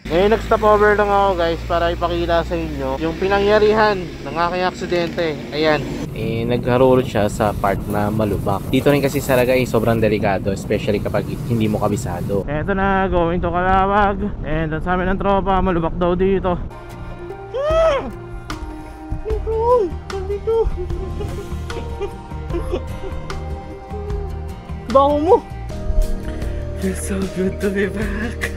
Ngayon nag-stopover lang ako guys para ipakita sa inyo yung pinangyarihan ng aking aksidente. Ayan, nagharulot siya sa part na malubak. Dito rin kasi talaga sobrang delikado, especially kapag hindi mo kabisado. Eto na, going to Calawag. And ang sabi ng tropa, malubak daw dito. Dito. Baho mo. Feels so good to be back.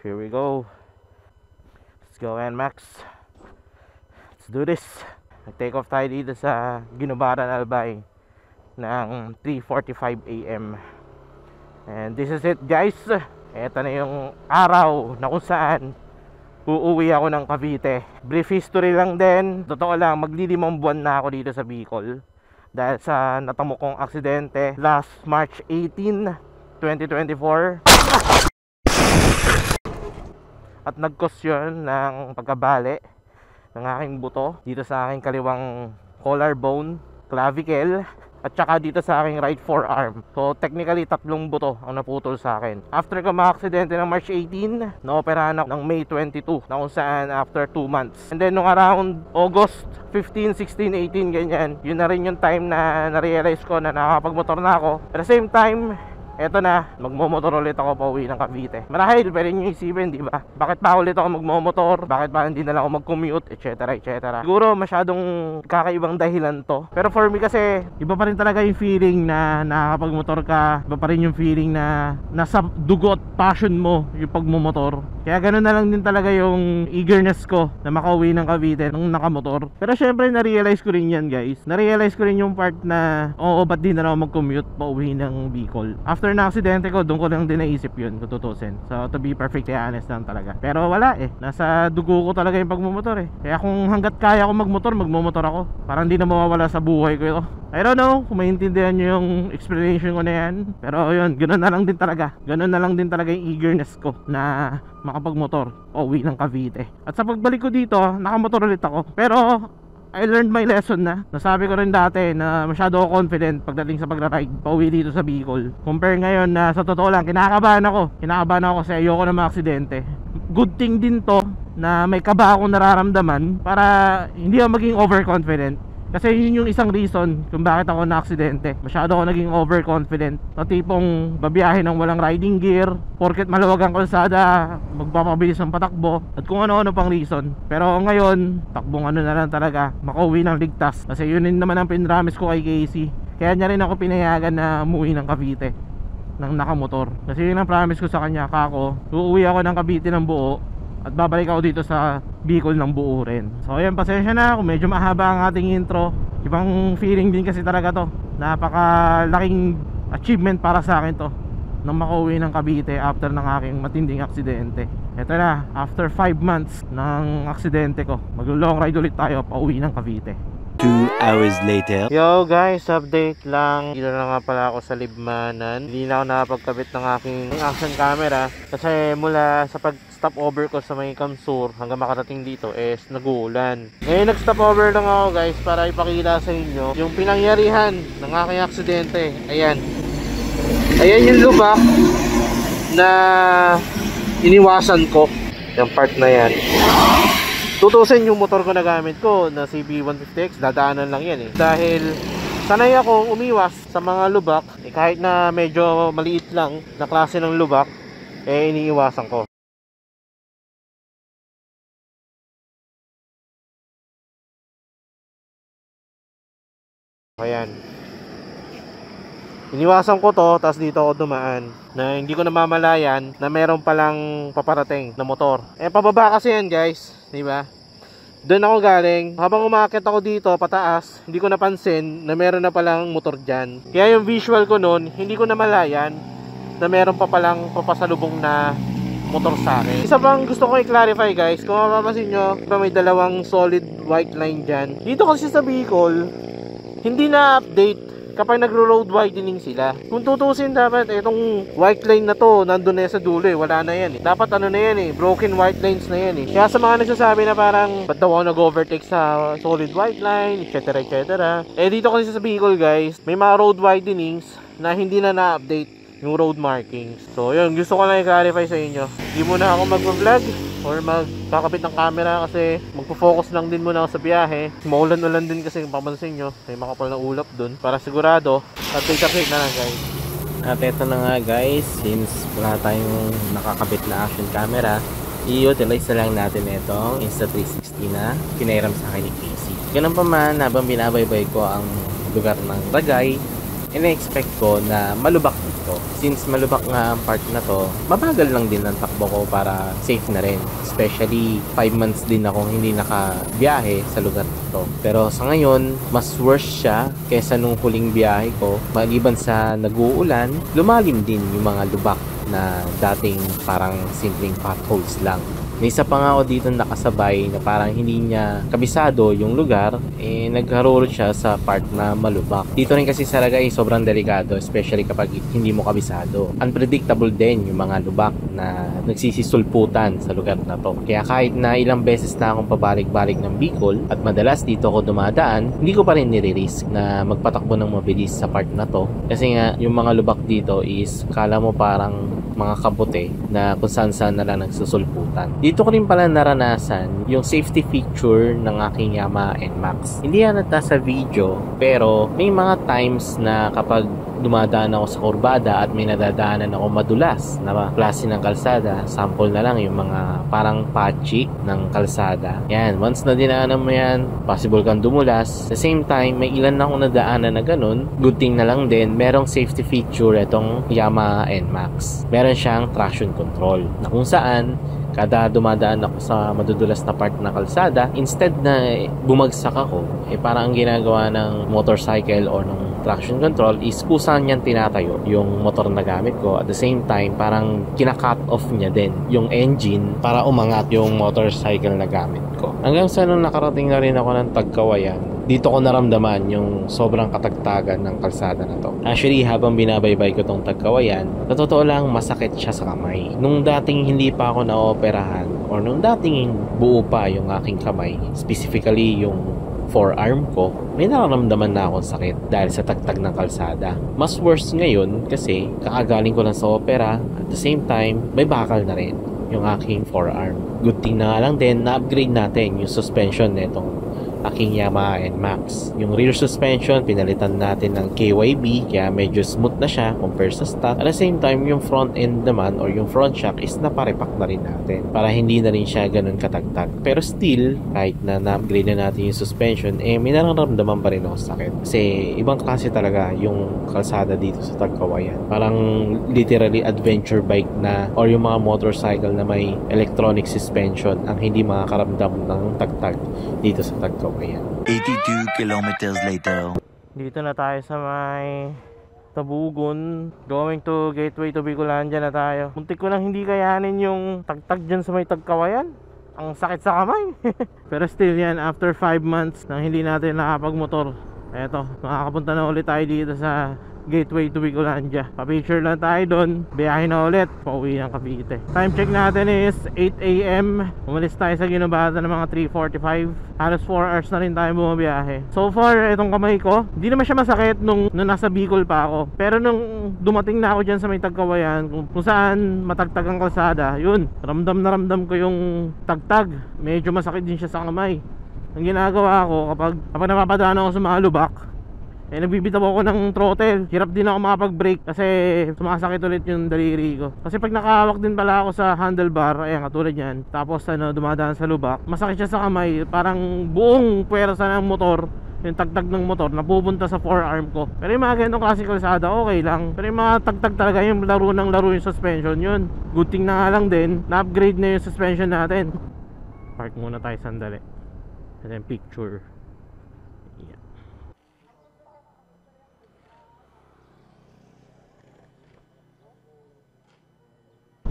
Here we go. Let's go, NMAX. Let's do this. Nag-take off tayo dito sa Ginubaran Albay ng 3:45 AM. And this is it guys. Ito na yung araw na kung saan uuwi ako ng Cavite. Brief history lang din. Totoo lang, maglilimang buwan na ako dito sa Bicol dahil sa natamo kong aksidente last March 18, 2024. At nag-cause yun ng pagkabali ng aking buto dito sa aking kaliwang collarbone, clavicle, at saka dito sa aking right forearm. So technically 3 buto ang naputol sa akin. After ko ma-aksidente ng March 18, na-operahan ako ng May 22 na kung saan after 2 months. And then nung around August 15, 16, 18 ganyan, yun na rin yung time na na-realize ko na nakakapagmotor na ako. At the same time, eto na, magmomotor ulit ako pa uwi ng Cavite. Marahil pwede nyo isipin, di ba? Bakit pa ulit ako magmomotor? Bakit pa hindi na lang ako mag-commute? Etc. etc. Siguro masyadong kakaibang dahilan to. Pero for me kasi, iba pa rin talaga yung feeling na nakakapagmotor ka. Iba pa rin yung feeling na nasa dugo at passion mo yung pagmumotor. Kaya ganoon na lang din talaga yung eagerness ko na makauwi ng Cavite nung nakamotor. Pero syempre na-realize ko rin yan guys. Na-realize ko rin yung part na oo, ba't di na ako mag-commute pa uwi ng Bicol. After na aksidente ko, doon ko lang din naisip yun kung tutusin. So to be perfectly honest lang talaga. Pero wala eh, nasa dugo ko talaga yung pagmumotor eh. Kaya kung hanggat kaya ko magmotor, magmumotor ako. Parang di na mawawala sa buhay ko ito. I don't know kung maintindihan nyo yung explanation ko na yan. Pero yun, ganoon na lang din talaga. Ganoon na lang din talaga yung eagerness ko na makapagmotor o uwi ng Cavite. At sa pagbalik ko dito, nakamotor ulit ako. Pero I learned my lesson na. Nasabi ko rin dati na masyado ako confident pagdating sa pagra-ride pauwi dito sa Bicol. Compare ngayon na sa totoo lang, kinakabahan ako. Kinakabahan ako kasi ayoko na ma-aksidente. Good thing din to na may kaba akong nararamdaman para hindi ako maging overconfident. Kasi yun yung isang reason kung bakit ako na-aksidente. Masyado ako naging overconfident. Na tipong babiyahe ng walang riding gear, porket maluwag ang kalsada, magpapabilis ng patakbo, at kung ano-ano pang reason. Pero ngayon, takbong ano na lang talaga, makauwi ng ligtas. Kasi yun din naman ang pinramis ko kay Casey. Kaya niya rin ako pinayagan na umuwi ng Cavite ng nakamotor. Kasi yun ang promise ko sa kanya, kako, uuwi ako ng Cavite ng buo at babalik ako dito sa Bicol ng buo rin. So ayan, pasensya na kung medyo mahaba ang ating intro. Ibang feeling din kasi talaga to. Napakalaking achievement para sa akin to nang makauwi ng Cavite after ng aking matinding aksidente. Eto na, after 5 months ng aksidente ko, mag-long ride ulit tayo pauwi ng Cavite. 2 hours later. Yo guys, update lang. Dito na nga pala ako sa Libmanan. Hindi na ako nakapagkabit ng aking action camera kasi mula sa pag-stop over ko sa may Kamsur hanggang makarating dito is nag-uulan. Ngayon nag-stop over lang ako guys para ipakita sa inyo yung pinangyarihan ng aking aksidente. Ayan. Ayan yung lubak na iniwasan ko. Yung part na yan. Tutusin yung motor ko na gamit ko na CB150X, dadaanan lang yan eh. Dahil sanay ako umiwas sa mga lubak, kahit na medyo maliit lang na klase ng lubak, iniiwasan ko. Ayan. Iniwasan ko to, tapos dito ako dumaan na hindi ko namamalayan na meron palang paparating na motor. Pababa kasi yan guys, di ba? Doon ako galing. Habang umaakit ako dito pataas, hindi ko napansin na meron na palang motor dyan. Kaya yung visual ko noon, hindi ko namalayan na meron pa palang papasalubong na motor sa akin. Isa pang gusto ko i-clarify guys, kung mapapansin nyo, may dalawang solid white line dyan. Dito kasi sa Bicol, hindi na update kapag nagro-road widening sila. Kung tutusin, dapat itong white line na to nandun na sa dulo eh. Wala na yan eh. Dapat ano na yan eh, broken white lines na yan eh. Kaya sa mga nagsasabi na parang ba't daw ako nag-overtake sa solid white line, etc etc. Dito kasi sa Bicol guys, may mga road widenings na hindi na na-update yung road markings. So yun, gusto ko lang i-clarify sa inyo. Hindi muna ako mag-vlog or magkakabit ng camera kasi magpo-focus lang din muna ako sa biyahe. Maulan-ulan din kasi papansin nyo, may makapal na ulap dun. Para sigurado, update na lang guys. At eto na nga guys, since wala tayong nakakabit na action camera, i-utilize na lang natin itong Insta360 na pinairam sa akin ni Casey. Ganun pa man, habang binabaybay ko ang lugar ng Ragay, ina-expect ko na malubak dito. Since malubak nga ang part na to, mabagal lang din ang takbo ko para safe na rin. Especially 5 months din akong hindi nakabiyahe sa lugar nito. Pero sa ngayon, mas worse siya kaysa nung huling biyahe ko. Maliban sa nag-uulan, lumalim din yung mga lubak na dating parang simpleng potholes lang. May isa pa nga ako dito nakasabay na parang hindi niya kabisado yung lugar, nagharol siya sa part na malubak. Dito rin kasi sa Ragay sobrang delikado, especially kapag hindi mo kabisado. Unpredictable din yung mga lubak na nagsisisulputan sa lugar na to. Kaya kahit na ilang beses na akong pabalik-balik ng Bicol at madalas dito ako dumadaan, hindi ko pa rin nire-risk na magpatakbo ng mabilis sa part na to. Kasi nga yung mga lubak dito is kala mo parang mga kabote na kung saan-saan na lang nagsusulputan. Dito ko rin pala naranasan yung safety feature ng aking Yamaha NMAX. Hindi yan nata sa video, pero may mga times na kapag dumadaan ako sa kurbada at may nadadaanan ako madulas na klase ng kalsada, sample na lang yung mga parang patchy ng kalsada. Yan, once na dinaanan mo yan, possible kang dumulas. At the same time, may ilan na akong nadaanan na ganun. Good thing na lang din, merong safety feature itong Yamaha NMAX. Meron siyang traction control na kung saan kada dumadaan ako sa madudulas na part na kalsada, instead na bumagsak ako, parang ang ginagawa ng motorcycle or ng traction control is kung saan niyan tinatayo yung motor na gamit ko. At the same time, parang kina-cut off niya din yung engine para umangat yung motorcycle na gamit ko. Hanggang sa nung nakarating na rin ako ng Tagkawayan, dito ko naramdaman yung sobrang katagtagan ng kalsada na to. Actually, habang binabaybay ko tong Tagkawayan, sa totoo lang masakit siya sa kamay. Nung dating hindi pa ako naoperahan or nung dating buo pa yung aking kamay, specifically yung forearm ko, may nararamdaman na akong sakit dahil sa tagtag ng kalsada. Mas worse ngayon kasi kakagaling ko lang sa opera, at the same time, may bakal na rin yung aking forearm. Good thing na nga lang din na-upgrade natin yung suspension netong aking Yamaha NMAX. Yung rear suspension, pinalitan natin ng KYB, kaya medyo smooth na siya compare sa stock. At the same time, yung front end naman or yung front shock is naparepack na rin natin para hindi na rin siya ganun katagtag. Pero still, kahit na na-upgrade na natin yung suspension, may nararamdaman pa rin ako sakit. Kasi ibang klase talaga yung kalsada dito sa Tagkawayan. Parang literally adventure bike na or yung mga motorcycle na may electronic suspension ang hindi makakaramdam ng tagtag dito sa Tagkawayan. 82 kilometers later. Dito na tayo sa may Tabugon. Going to Gateway to Bicolandia na tayo. Muntik ko nang hindi kayanin yung tagtag dyan sa may Tagkawayan. Ang sakit sa kamay. Pero still yan, after 5 months nang hindi natin nakapagmotor, eto, makakapunta na ulit tayo dito sa Gateway to Bicolandia. Pa-picture lang tayo doon, biyahe na ulit, pauwi ng Cavite. Time check natin is 8 AM. Umalis tayo sa Ginobata ng mga 3:45. Halos 4 hours na rin tayo bumabiyahe. So far, itong kamay ko, hindi naman siya masakit nung nasa Bicol pa ako. Pero nung dumating na ako dyan sa may Tagkawayan, kung saan matagtag ang kalsada, yun, ramdam na ramdam ko yung tagtag. Medyo masakit din siya sa kamay. Ang ginagawa ko kapag napapadaan ako sa mga lubak, nagbibitaw ako ng throttle. Hirap din ako makapag-brake kasi sumasakit ulit yung daliri ko. Kasi pag nakahawak din pala ako sa handlebar, ayan katulad yan, tapos dumadaan sa lubak, masakit siya sa kamay. Parang buong puwersa ng motor yung tagtag ng motor napupunta sa forearm ko. Pero yung mga ganitong klaseng kalsada okay lang. Pero yung mga tagtag talaga, yung laro ng laro yung suspension, yun good thing na nga lang din na-upgrade na yung suspension natin. Park muna tayo sandali and then picture.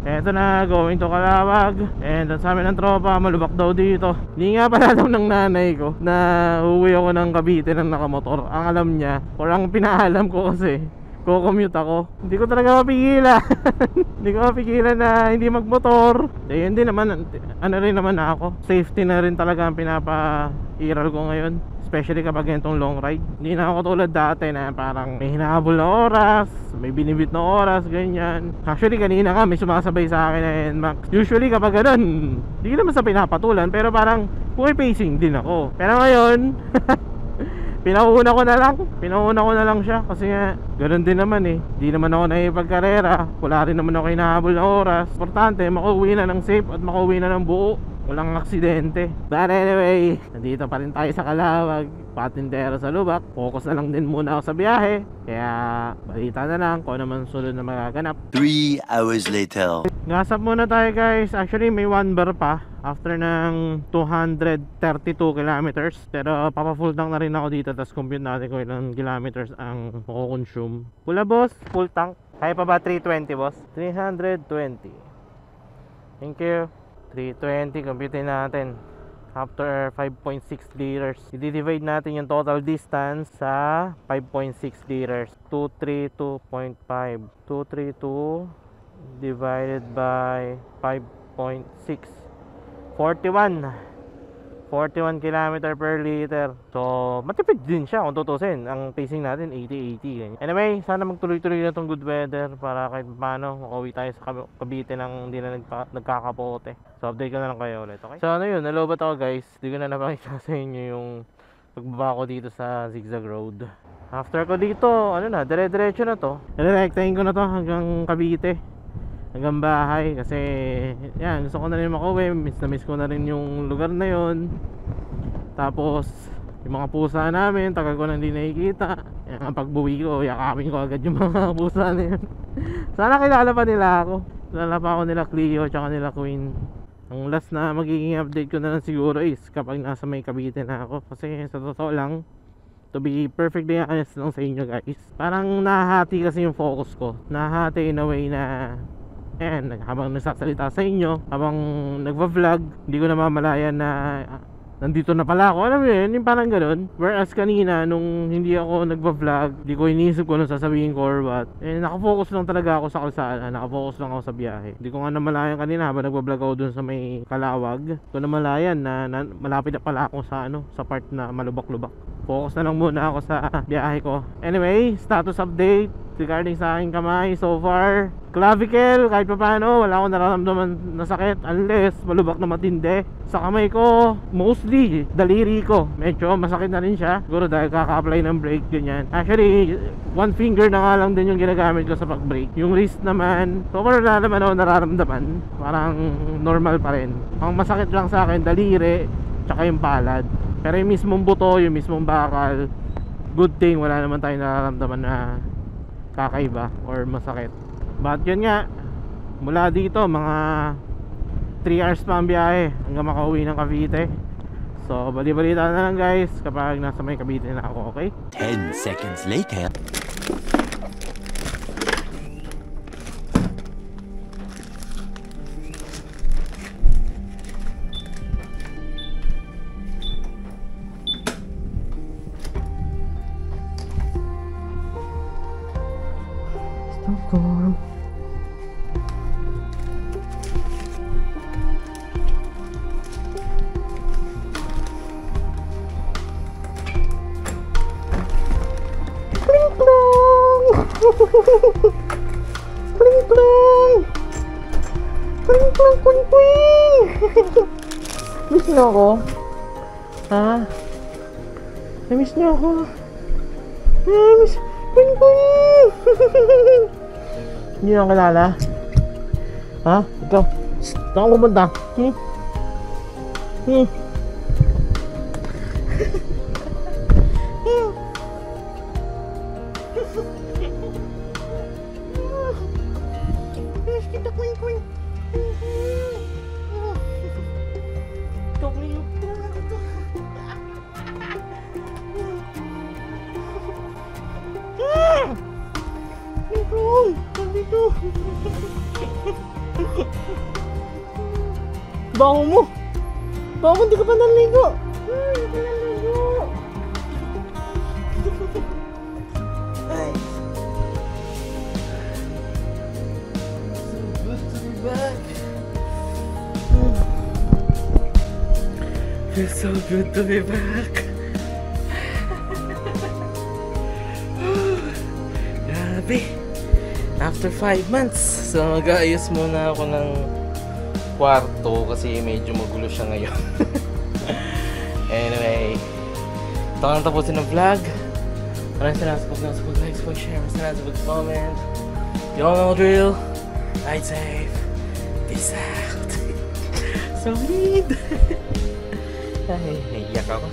Eto na, going to Calawag. And ang sabi ng tropa, malubak daw dito. Hindi nga pala alam ng nanay ko na uuwi ako ng Cavite ng nakamotor. Ang alam niya, or ang pinaalam ko kasi ko-commute ako. Hindi ko talaga mapigilan. Hindi ko mapigilan na hindi magmotor. Eh yun din naman, ano rin naman ako, safety na rin talaga ang pinapairal ko ngayon, especially kapag ganitong long ride. Hindi na ako tulad dati na parang may hinahabol na oras, may binibit na oras, ganyan. Actually kanina nga may sumasabay sa akin na NMAX. Usually kapag ganun, hindi naman sa pinapatulan, pero parang may pacing din ako. Pero ngayon Pinauna ko na lang siya kasi nga ganoon din naman eh. Di naman ako naipagkarera, wala rin naman ako hinahabol na oras. Importante makauwi na ng safe at makauwi na ng buo, walang aksidente. But anyway, nandito pa rin tayo sa Calawag, patintero sa lubak. Focus na lang din muna ako sa biyahe, kaya balita na lang kung ano man sunod na magaganap. 3 hours later. Gasap muna tayo guys. Actually may 1 bar pa after ng 232 kilometers. Pero papa-full tank na rin ako dito, tapos compute natin kung ilang kilometers ang mako-consume. Pula boss, full tank. Kaya pa ba 320 boss? 320. Thank you. 320, compute natin. After 5.6 liters, i-divide natin yung total distance sa 5.6 liters. 232.5. 232 divided by 5.6, 41 km per liter. So matipid din siya kung tutusin. Ang pacing natin 80-80. Anyway, sana magtuloy-tuloy na tong good weather para kahit paano makauwi tayo sa Cavite nang hindi na nagkakapote. So update ko na lang kayo ulit, okay? So ano yun, nalobat ako guys. Hindi ko na napakita sa inyo yung pagbaba ko dito sa zigzag road. After ko dito, ano na, dire-diretso na to. Direktahin ko na to hanggang Cavite, hanggang bahay, kasi yan, gusto ko na rin makauwi. Miss na miss ko na rin yung lugar na yon. Tapos yung mga pusa namin, tagal ko na hindi nakikita. Yan, pagbuwi ko, yakapin ko agad yung mga pusa na yun. Sana kilala pa nila ako. Kilala pa ako nila Cleo tsaka nila Queen. Ang last na magiging update ko na lang siguro is kapag nasa may Cavite na ako. Kasi sa totoo lang, to be perfectly honest lang sa inyo guys, parang nahati kasi yung focus ko. Nahati in a way na habang nagsasalita sa inyo, habang nagva-vlog, hindi ko namamalayan na nandito na pala ako. Alam mo yun, yung parang ganun. Whereas kanina, nung hindi ako nagva-vlog, hindi ko iniisip ko nung sasabihin ko or what, nakafocus lang talaga ako sa kalsada, nakafocus lang ako sa biyahe. Hindi ko nga namalayan kanina habang nagva-vlog ako dun sa may Calawag. Hindi ko namalayan na malapit na pala ako sa sa part na malubak-lubak. Focus na lang muna ako sa biyahe ko. Anyway, status update regarding sa aking kamay so far. Clavicle, kahit pa paano, wala akong nararamdaman na sakit unless malubak na matindi. Sa kamay ko, mostly daliri ko, medyo masakit na rin siya. Siguro dahil kaka-apply ng brake, ganyan. Actually, one finger na nga lang din yung ginagamit ko sa pag-brake. Yung wrist naman, so far wala naman ako nararamdaman. Parang normal pa rin. Ang masakit lang sa akin, daliri, tsaka yung palad. Pero yung mismong buto, yung mismong bakal, good thing wala naman tayong nararamdaman na kakaiba or masakit. But yun nga, mula dito mga 3 hours pa ang biyahe hanggang makauwi ng Cavite. So bali-balita na lang guys kapag nasa may Cavite na ako, okay? 10 seconds later. Storm. Pling plong. Pling plong. Pling plong pling pling. Miss niyo ako? Ha? Miss niyo ako? Miss pling pling. Hindi na kilala? Ha? Ikaw? Saan ka pupunta? Bango mo! Bango, hindi ka pa naligo! Hindi ka naligo! Ay! So good to be back! Feels so good to be back! Grabe! After 5 months, so mag-aayos muna ako ng kwarto kasi medyo magulo siya ngayon. Anyway, ito ka nang tapusin ng vlog. Maraming salamat sa pag-like, pag-share, maraming salamat sa pag-comment. You all know the drill. Ride safe. Peace out. Solid. Ay, naiyak ako.